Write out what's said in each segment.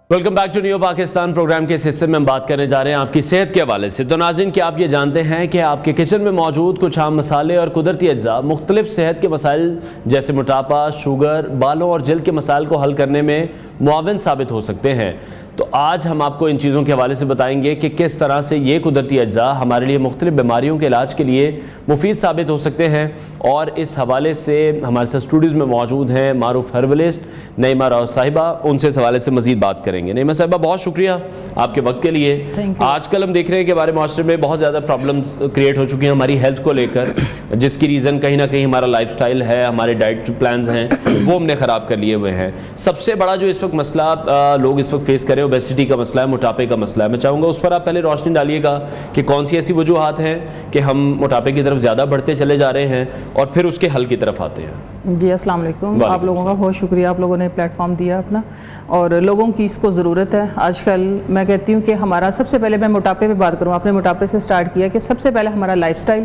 Welcome back to new Pakistan programme کے اس حصے میں ہم بات کرنے جا رہے ہیں آپ کی صحت کے حوالے سے۔ تو ناظرین، کیا آپ یہ جانتے ہیں کہ آپ کے کچن میں موجود کچھ عام مسالے اور قدرتی اجزاء مختلف صحت کے مسائل جیسے موٹاپا، شوگر، بالوں اور جلد کے مسائل کو حل کرنے میں معاون ثابت ہو سکتے ہیں؟ تو آج ہم آپ کو ان چیزوں کے حوالے سے بتائیں گے کہ کس طرح سے یہ قدرتی اجزاء ہمارے لیے مختلف بیماریوں کے علاج کے لیے مفید ثابت ہو سکتے ہیں۔ اور اس حوالے سے ہمارے ساتھ اسٹوڈیوز میں موجود ہیں معروف ہربلسٹ نعیمہ راؤ صاحبہ، ان سے اس حوالے سے مزید بات کریں گے۔ نعیمہ صاحبہ، بہت شکریہ آپ کے وقت کے لیے۔ آج کل ہم دیکھ رہے ہیں کہ ہمارے معاشرے میں بہت زیادہ پرابلمس کریٹ ہو چکی ہیں ہماری ہیلتھ کو لے کر، جس کی ریزن کہیں نہ کہیں ہمارا لائف سٹائل ہے، ہمارے ڈائٹ پلانز ہیں وہ ہم نے خراب کر لیے ہوئے ہیں۔ سب سے بڑا جو اس وقت مسئلہ لوگ اس وقت فیس کر رہے ہیں اوبیسٹی کا مسئلہ ہے، موٹاپے کا مسئلہ ہے۔ میں چاہوں گا اس پر آپ پہلے روشنی ڈالیے گا کہ کون سی ایسی وجوہات ہیں کہ ہم موٹاپے کی طرف زیادہ بڑھتے چلے جا رہے ہیں اور پھر اس کے حل کی طرف آتے ہیں۔ جی السلام علیکم، آپ لوگوں کا بہت شکریہ، آپ لوگوں نے پلیٹ فارم دیا اپنا، اور لوگوں کی اس کو ضرورت ہے آج کل۔ میں کہتی ہوں کہ ہمارا سب سے پہلے، میں موٹاپے پہ بات کروں، آپ نے موٹاپے سے سٹارٹ کیا، کہ سب سے پہلے ہمارا لائف سٹائل،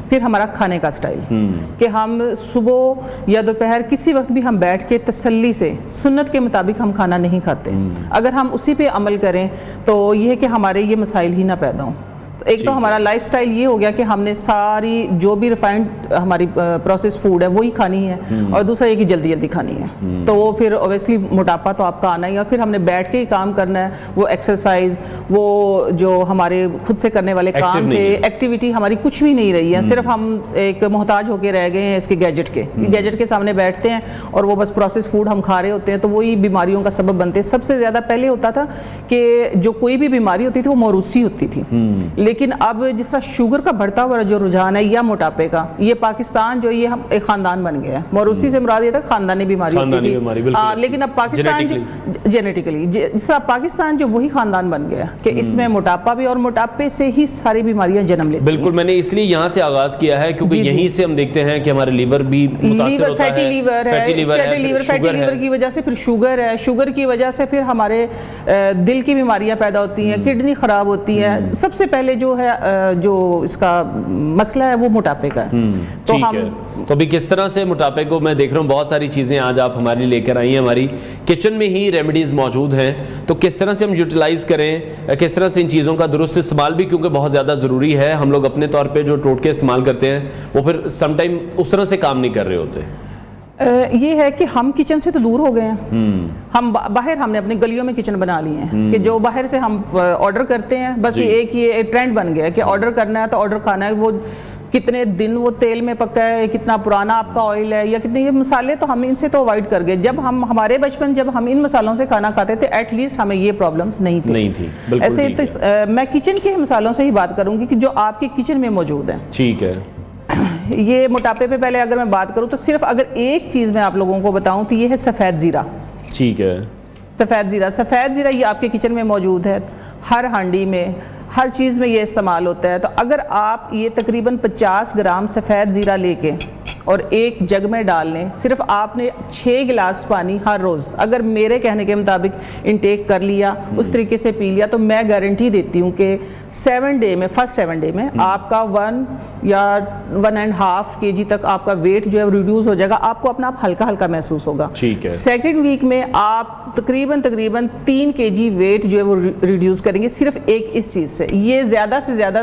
پھر ہمارا کھانے کا سٹائل، کہ ہم صبح یا دوپہر کسی وقت بھی ہم بیٹھ کے تسلی سے سنت کے مطابق ہم کھانا نہیں کھاتے۔ اگر ہم اسی پہ عمل کریں تو یہ ہے کہ ہمارے یہ مسائل ہی نہ پیدا ہوں۔ ایک تو ہمارا لائف سٹائل یہ ہو گیا کہ ہم نے ساری جو بھی ریفائنڈ ہماری پروسیس فوڈ ہے وہی کھانی ہے، اور دوسرا یہ کہ جلدی جلدی کھانی ہے، تو وہ پھر اوبیسلی موٹاپا تو آپ کا آنا ہی ہے۔ اور پھر ہم نے بیٹھ کے ہی کام کرنا ہے، وہ ایکسرسائز، وہ جو ہمارے خود سے کرنے والے کام تھے، ایکٹیویٹی ہماری کچھ بھی نہیں رہی ہے، صرف ہم ایک محتاج ہو کے رہ گئے ہیں اس کے گیجٹ کے، گیجٹ کے سامنے بیٹھتے ہیں اور وہ بس پروسیس فوڈ ہم کھا رہے ہوتے ہیں، تو وہی بیماریوں کا سبب بنتے ہیں۔ سب سے زیادہ پہلے ہوتا تھا کہ جو کوئی بھی بیماری ہوتی تھی وہ موروثی ہوتی تھی، لیکن اب جس طرح شوگر کا بڑھتا ہوا جو رجحان ہے یا موٹاپے کا، یہ پاکستان جو یہ ہم ایک خاندان بن گیا ہے۔ موروثی سے مراد یہ تھا خاندانی بیماری ہوتی تھی، لیکن اب پاکستان جینیٹیکلی جس طرح پاکستان جو وہی خاندان بن گیا کہ اس میں موٹاپا بھی، اور موٹاپے سے ہی ساری بیماریاں جنم لیتی ہیں۔ بالکل، میں نے اس لیے یہاں سے آغاز کیا ہے کیونکہ یہیں سے ہم دیکھتے ہیں کہ ہمارے لیور بھی متاثر ہوتا ہے، فیٹی لیور کی وجہ سے، پھر شوگر ہے، شوگر کی وجہ سے پھر ہمارے دل کی بیماریاں پیدا ہوتی ہیں، کڈنی خراب ہوتی ہے۔ سب سے پہلے جو ہے جو اس کا مسئلہ ہے وہ موٹاپے کا ہے۔ ٹھیک ہے، تو ابھی کس طرح سے موٹاپے کو، میں دیکھ رہا ہوں بہت ساری چیزیں آج آپ ہمارے لیے لے کر آئی ہیں، ہماری کچن میں ہی ریمیڈیز موجود ہیں، تو کس طرح سے ہم یوٹیلائز کریں، کس طرح سے ان چیزوں کا درست استعمال بھی، کیونکہ بہت زیادہ ضروری ہے۔ ہم لوگ اپنے طور پہ جو ٹوٹکے استعمال کرتے ہیں وہ پھر سم ٹائم اس طرح سے کام نہیں کر رہے ہوتے۔ یہ ہے کہ ہم کچن سے تو دور ہو گئے ہیں، ہم باہر، ہم نے اپنے گلیوں میں کچن بنا لیے ہیں کہ جو باہر سے ہم آرڈر کرتے ہیں، بس ایک یہ ٹرینڈ بن گیا ہے کہ آرڈر کرنا ہے تو آرڈر کھانا ہے، وہ کتنے دن وہ تیل میں پکا ہے، کتنا پرانا آپ کا آئل ہے، یا کتنے یہ مسالے، تو ہم ان سے تو اوائڈ کر گئے۔ جب ہم ہمارے بچپن جب ہم ان مسالوں سے کھانا کھاتے تھے ایٹ لیسٹ ہمیں یہ پرابلمس نہیں تھی۔ ایسے تو میں کچن کے مسالوں سے ہی بات کروں گی کہ جو آپ کے کچن میں موجود ہیں۔ ٹھیک ہے، یہ موٹاپے پہ پہلے اگر میں بات کروں تو صرف اگر ایک چیز میں آپ لوگوں کو بتاؤں تو یہ ہے سفید زیرہ۔ ٹھیک ہے، سفید زیرہ یہ آپ کے کچن میں موجود ہے، ہر ہانڈی میں، ہر چیز میں یہ استعمال ہوتا ہے۔ تو اگر آپ یہ تقریباً 50 گرام سفید زیرہ لے کے اور ایک جگ میں ڈال لیں، صرف آپ نے 6 گلاس پانی ہر روز اگر میرے کہنے کے مطابق انٹیک کر لیا، اس طریقے سے پی لیا، تو میں گارنٹی دیتی ہوں کہ فرسٹ 7 ڈے میں آپ کا 1 یا 1.5 kg تک آپ کا ویٹ جو ہے ریڈیوز ہو جائے گا، آپ کو اپنا ہلکا ہلکا محسوس ہوگا۔ سیکنڈ ویک میں آپ تقریباً 3 kg ویٹ جو ہے وہ ریڈیوز کریں گے صرف ایک اس چیز سے۔ یہ زیادہ سے زیادہ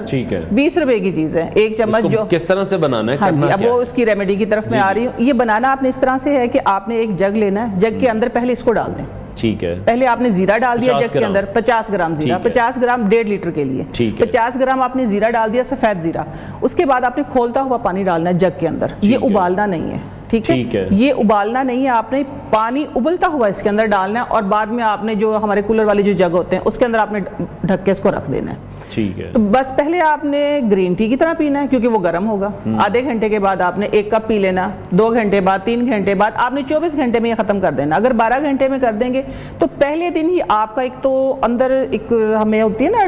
20 روپے کی چیز ہے، ایک چمچ جو کس طرح سے بنانا ہے؟ ہاں جی، اب وہ اس کی ریمیڈی کی طرف میں آ رہی ہوں۔ یہ بنانا آپ نے اس طرح سے ہے کہ آپ نے ایک جگ لینا ہے، جگ کے اندر پہلے اس کو ڈال دیں۔ ٹھیک ہے، پہلے آپ نے زیرہ ڈال دیا جگ کے اندر، 50 گرام زیرہ، 50 گرام 1.5 لیٹر کے لیے، 50 گرام آپ نے زیرہ ڈال دیا، سفید زیرہ۔ اس کے بعد آپ نے کھولتا ہوا پانی ڈالنا ہے جگ کے اندر، یہ ابالنا نہیں ہے، ٹھیک ہے، یہ ابالنا نہیں ہے، آپ نے پانی ابلتا ہوا اس کے اندر ڈالنا ہے، اور بعد میں آپ نے جو ہمارے کولر والے جو جگ ہوتے ہیں اس کے اندر آپ نے ڈھک کے اس کو رکھ دینا ہے۔ ٹھیک ہے، تو بس پہلے آپ نے گرین ٹی کی طرح پینا ہے کیونکہ وہ گرم ہوگا، آدھے گھنٹے کے بعد آپ نے 1 کپ پی لینا، 2 گھنٹے بعد، 3 گھنٹے بعد، آپ نے 24 گھنٹے میں یہ ختم کر دینا۔ اگر 12 گھنٹے میں کر دیں گے تو پہلے دن ہی آپ کا ایک تو اندر ایک ہمیں ہوتی ہے نا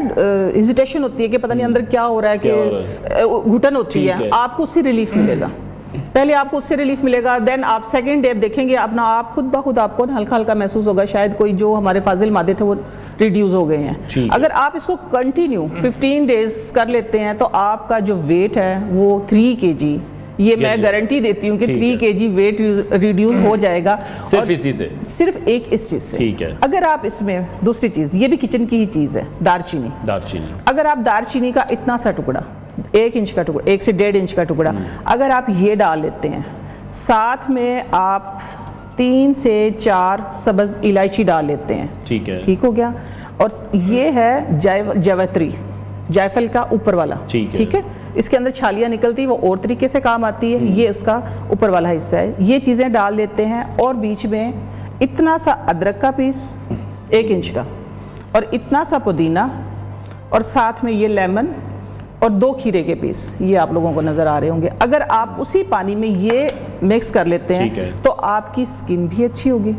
ہیزیٹیشن ہوتی ہے کہ پتہ نہیں اندر کیا ہو رہا ہے، کہ گھٹن ہوتی ہے، آپ کو اس سے ریلیف ملے گا، پہلے آپ کو اس سے ریلیف ملے گا، دین آپ سیکنڈ ڈے دیکھیں گے اپنا آپ خود بخود آپ کو ہلکا ہلکا محسوس ہوگا، شاید کوئی جو ہمارے فاضل مادے تھے وہ ریڈیوز ہو گئے ہیں۔ اگر آپ اس کو کنٹینیو 15 ڈیز کر لیتے ہیں تو آپ کا جو ویٹ ہے وہ 3 kg یہ میں گارنٹی دیتی ہوں کہ 3 kg ویٹ ریڈیوس ہو جائے گا صرف اسی سے، صرف ایک اس چیز سے. ٹھیک ہے. اگر آپ اس میں دوسری چیز، یہ بھی کچن کی ہی چیز ہے، دار چینی. اگر آپ دار چینی کا اتنا سا ٹکڑا، 1 انچ کا ٹکڑا، 1 سے 1.5 انچ کا ٹکڑا اگر آپ یہ ڈال لیتے ہیں، ساتھ میں آپ 3 سے 4 سبز الائچی ڈال لیتے ہیں، ٹھیک ہو گیا. اور یہ ہے جوتری، جائفل کا اوپر والا، ٹھیک ہے. اس کے اندر چھالیاں نکلتی، وہ اور طریقے سے کام آتی ہے. یہ اس کا اوپر والا حصہ ہے. یہ چیزیں ڈال لیتے ہیں اور بیچ میں اتنا سا ادرک کا پیس 1 انچ کا، اور اتنا سا پودینہ، اور ساتھ میں یہ لیمن اور 2 کھیرے کے پیس، یہ آپ لوگوں کو نظر آ رہے ہوں گے. اگر آپ اسی پانی میں یہ مکس کر لیتے ہیں تو آپ کی سکن بھی اچھی ہوگی.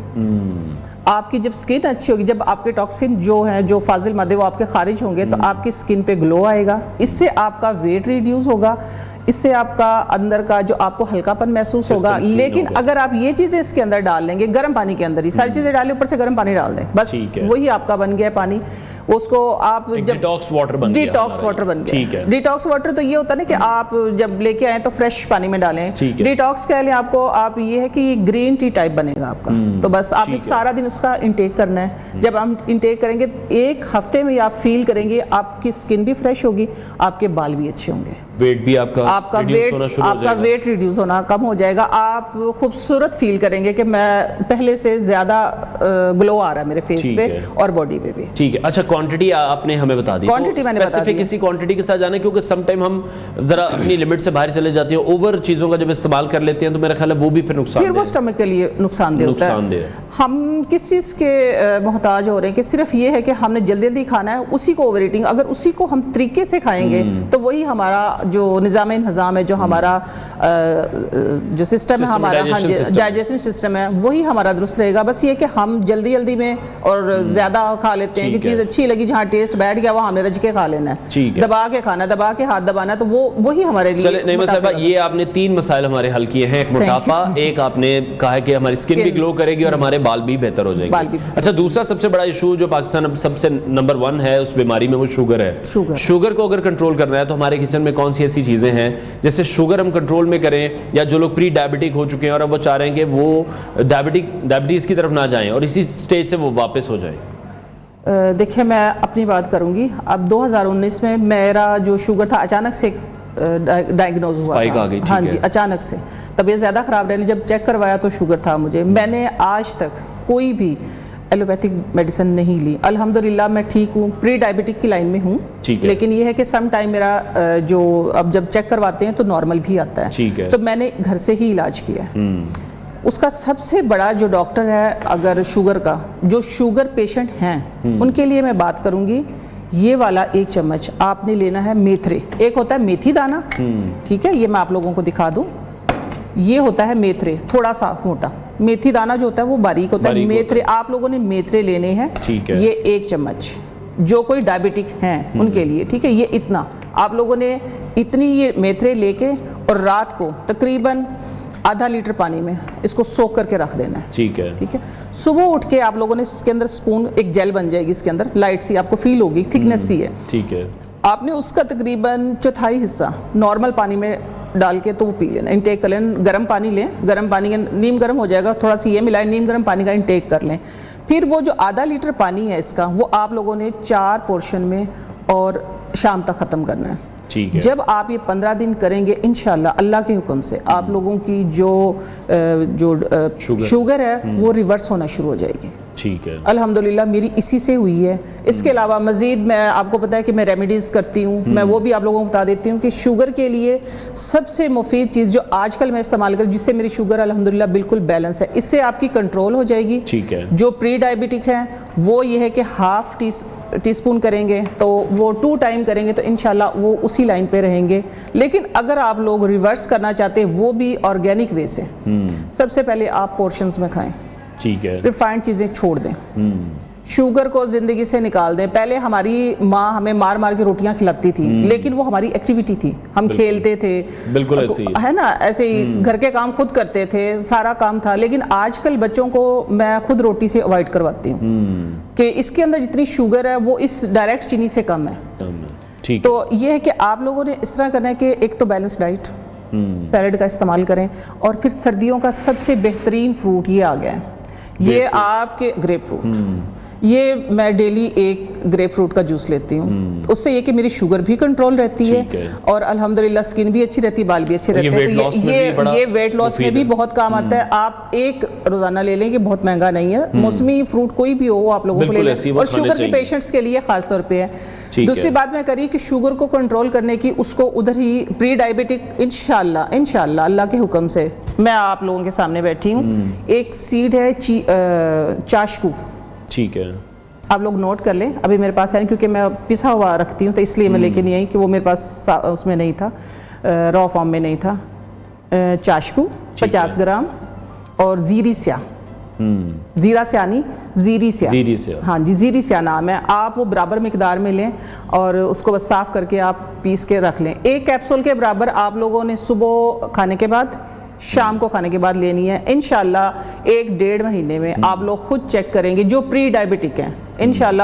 آپ کی جب سکن اچھی ہوگی، جب آپ کے ٹاکسن جو ہیں، جو فاضل مادے وہ آپ کے خارج ہوں گے، تو آپ کی سکن پہ گلو آئے گا. اس سے آپ کا ویٹ ریڈیوس ہوگا، اس سے آپ کا اندر کا جو آپ کو ہلکا پن محسوس ہوگا. لیکن اگر آپ یہ چیزیں اس کے اندر ڈال لیں گے، گرم پانی کے اندر ہی ساری چیزیں ڈالیں، اوپر سے گرم پانی ڈال دیں، بس وہی آپ کا بن گیا پانی. اس کو آپ جب ڈیٹاکس واٹر بن گیا. ڈیٹاکس واٹر تو یہ ہوتا ہے نا کہ آپ جب لے کے آئیں تو فریش پانی میں ڈالیں. ڈیٹاکس کہہ لیں آپ کو، آپ یہ ہے کہ یہ گرین ٹی ٹائپ بنے گا آپ کا. تو بس آپ نے سارا دن اس کا انٹیک کرنا ہے. جب ہم انٹیک کریں گے 1 ہفتے میں آپ فیل کریں گے آپ کی سکن بھی فریش ہوگی، آپ کے بال بھی اچھے ہوں گے، ویٹ بھی آپ کا ویٹ ریڈیوس ہونا کم ہو جائے گا. آپ خوبصورت فیل کریں گے کہ میں پہلے سے زیادہ گلو آ رہا ہے میرے فیس پہ اور باڈی پہ بھی. ٹھیک ہے. اچھا، کوانٹٹی آپ نے ہمیں بتا دی، اسپیسیفک کسی کوانٹٹی کے ساتھ جانا، کیونکہ سم ٹائم ہم ذرا اپنی لمٹ سے باہر چلے جاتے ہیں، اوور چیزوں کا جب استعمال کر لیتے ہیں تو میرا خیال ہے وہ بھی پھر نقصان پھر وہ اسٹمک کے لیے نقصان دہ ہوتا ہے. ہم کس چیز کے محتاج ہو رہے ہیں کہ صرف یہ ہے کہ ہم نے جلدی جلدی کھانا ہے، اسی کو اوور ایٹنگ. اگر اسی کو ہم طریقے سے کھائیں گے تو وہی ہمارا جو نظام انہضام ہے، جو ہمارا جو سسٹم ہے، ہمارا ڈائجیشن سسٹم ہے، وہی ہمارا درست رہے گا. بس یہ کہ ہم جلدی جلدی میں اور زیادہ کھا لیتے ہیں کہ چیز اچھی لگی، جہاں ٹیسٹ بیٹھ گیا وہ ہم نے رج کے کھا لینا ہے، دبا کے کھانا، دبا کے ہاتھ دبانا، تو وہی ہمارے لیے. چلے نعیمہ صاحبہ، یہ آپ نے 3 مسائل ہمارے حل کیے ہیں. ایک موٹاپا، ایک آپ نے کہا ہے کہ ہماری سکن بھی گلو کرے گی اور ہمارے بال بھی بہتر ہو جائیں گے. اچھا، دوسرا سب سے بڑا ایشو جو پاکستان اب سب سے نمبر 1 ہے اس بیماری میں، وہ شوگر ہے. شوگر کو اگر کنٹرول کرنا ہے تو ہمارے کچن میں کون سی ایسی چیزیں ہیں جیسے شوگر ہم کنٹرول میں کریں، یا جو لوگ پری ڈائبٹک ہو چکے ہیں اور اب وہ چاہ رہے ہیں کہ وہ ڈائبٹیز کی طرف نہ جائیں اور اسی سٹیج سے وہ واپس ہو جائیں؟ دیکھیں، میں اپنی بات کروں گی. اب 2019 میں میرا جو شوگر تھا اچانک سے ڈائگنوز ہوا تھا. ہاں جی، اچانک سے طبیعت زیادہ خراب رہی. جب چیک کروایا تو شوگر تھا مجھے. میں نے آج تک کوئی بھی ایلوپیتھک میڈیسن نہیں لی. الحمدللہ میں ٹھیک ہوں، پری ڈائبٹک کی لائن میں ہوں. لیکن یہ ہے کہ سم ٹائم میرا جو اب جب چیک کرواتے ہیں تو نارمل بھی آتا ہے، تو میں نے گھر سے ہی علاج کیا ہے. اس کا سب سے بڑا جو ڈاکٹر ہے اگر شوگر کا، جو شوگر پیشنٹ ہیں ان کے لیے میں بات کروں گی، یہ والا 1 چمچ آپ نے لینا ہے میتھرے. ایک ہوتا ہے میتھی دانہ، ٹھیک ہے، یہ میں آپ لوگوں کو دکھا دوں. یہ ہوتا ہے میتھرے، تھوڑا سا موٹا. میتھی دانہ جو ہوتا ہے وہ باریک ہوتا ہے. میتھرے آپ لوگوں نے میتھرے لینے ہیں، یہ 1 چمچ جو کوئی ڈائبٹک ہیں ان کے لیے، ٹھیک ہے. یہ اتنا آپ لوگوں نے اتنی یہ میتھرے لے کے اور رات کو تقریباً آدھا لیٹر پانی میں اس کو سوک کر کے رکھ دینا ہے. ٹھیک ہے. صبح اٹھ کے آپ لوگوں نے اس کے اندر سپون، ایک جیل بن جائے گی اس کے اندر، لائٹ سی آپ کو فیل ہوگی، تھکنیس سی ہے. ٹھیک ہے. آپ نے اس کا تقریباً 1/4 حصہ نارمل پانی میں ڈال کے تو وہ پی لینا، انٹیک کر لیں. گرم پانی لیں، گرم پانی کے نیم گرم ہو جائے گا، تھوڑا سی یہ ملائیں، نیم گرم پانی کا انٹیک کر لیں. پھر وہ جو آدھا لیٹر پانی ہے اس کا، وہ آپ لوگوں نے 4 پورشن میں اور شام تک ختم کرنا ہے. جب آپ یہ 15 دن کریں گے انشاءاللہ اللہ کے حکم سے آپ لوگوں کی جو شوگر ہے وہ ریورس ہونا شروع ہو جائے گی. ٹھیک ہے. الحمدللہ میری اسی سے ہوئی ہے. اس کے علاوہ مزید میں آپ کو پتا ہے کہ میں ریمیڈیز کرتی ہوں، میں وہ بھی آپ لوگوں کو بتا دیتی ہوں کہ شوگر کے لیے سب سے مفید چیز جو آج کل میں استعمال کروں، جس سے میری شوگر الحمدللہ بالکل بیلنس ہے، اس سے آپ کی کنٹرول ہو جائے گی. ٹھیک ہے. جو پری ڈائبٹک ہے وہ یہ ہے کہ ½ ٹی اسپون کریں گے تو وہ 2 ٹائم کریں گے تو انشاءاللہ وہ اسی لائن پہ رہیں گے. لیکن اگر آپ لوگ ریورس کرنا چاہتے ہیں وہ بھی آرگینک وے سے، سب سے پہلے آپ پورشنز میں کھائیں. ٹھیک ہے. ریفائنڈ چیزیں چھوڑ دیں، شوگر کو زندگی سے نکال دیں. پہلے ہماری ماں ہمیں مار مار کے روٹیاں کھلاتی تھی، لیکن وہ ہماری ایکٹیویٹی تھی، ہم کھیلتے تھے، بالکل ہے نا، ایسے ہی گھر کے کام خود کرتے تھے، سارا کام تھا. لیکن آج کل بچوں کو میں خود روٹی سے اوائڈ کرواتی ہوں کہ اس کے اندر جتنی شوگر ہے وہ اس ڈائریکٹ چینی سے کم ہے. تو یہ ہے کہ آپ لوگوں نے اس طرح کرنا ہے کہ ایک تو بیلنس ڈائٹ، سیلڈ کا استعمال کریں. اور پھر سردیوں کا سب سے بہترین فروٹ یہ آ گیا ہے, یہ آپ کے گریپ فروٹ. یہ میں ڈیلی ایک گریپ فروٹ کا جوس لیتی ہوں, اس سے یہ کہ میری شوگر بھی کنٹرول رہتی ہے اور الحمدللہ سکن بھی اچھی رہتی ہے, بال بھی اچھے رہتے ہیں. یہ ویٹ لاس میں بھی بہت کام آتا ہے. آپ ایک روزانہ لے لیں کہ بہت مہنگا نہیں ہے, موسمی فروٹ کوئی بھی ہو آپ لوگوں کو لے لیں, اور شوگر کے پیشنٹس کے لیے خاص طور پہ ہے. دوسری بات میں کری کہ شوگر کو کنٹرول کرنے کی, اس کو ادھر ہی پری ڈائبیٹک انشاءاللہ اللہ کے حکم سے میں آپ لوگوں کے سامنے بیٹھی ہوں. ایک سیڈ ہے چاشکو, ٹھیک ہے, آپ لوگ نوٹ کر لیں. ابھی میرے پاس ہے کیونکہ میں پسا ہوا رکھتی ہوں تو اس لیے میں لے کے نہیں آئی کہ وہ میرے پاس اس میں نہیں تھا, را فارم میں نہیں تھا. چاشکو 50 گرام اور زیری سیاہ, زیرہ سیاہ نہیں, زیری سیاہ, ہاں جی زیری سیاہ نام ہے. آپ وہ برابر مقدار میں لیں اور اس کو بس صاف کر کے آپ پیس کے رکھ لیں. ایک کیپسول کے برابر آپ لوگوں نے صبح کھانے کے بعد, شام کو کھانے کے بعد لینی ہے. انشاءاللہ 1-1.5 مہینے میں آپ لوگ خود چیک کریں گے جو پری ڈائبیٹک ہیں, انشاءاللہ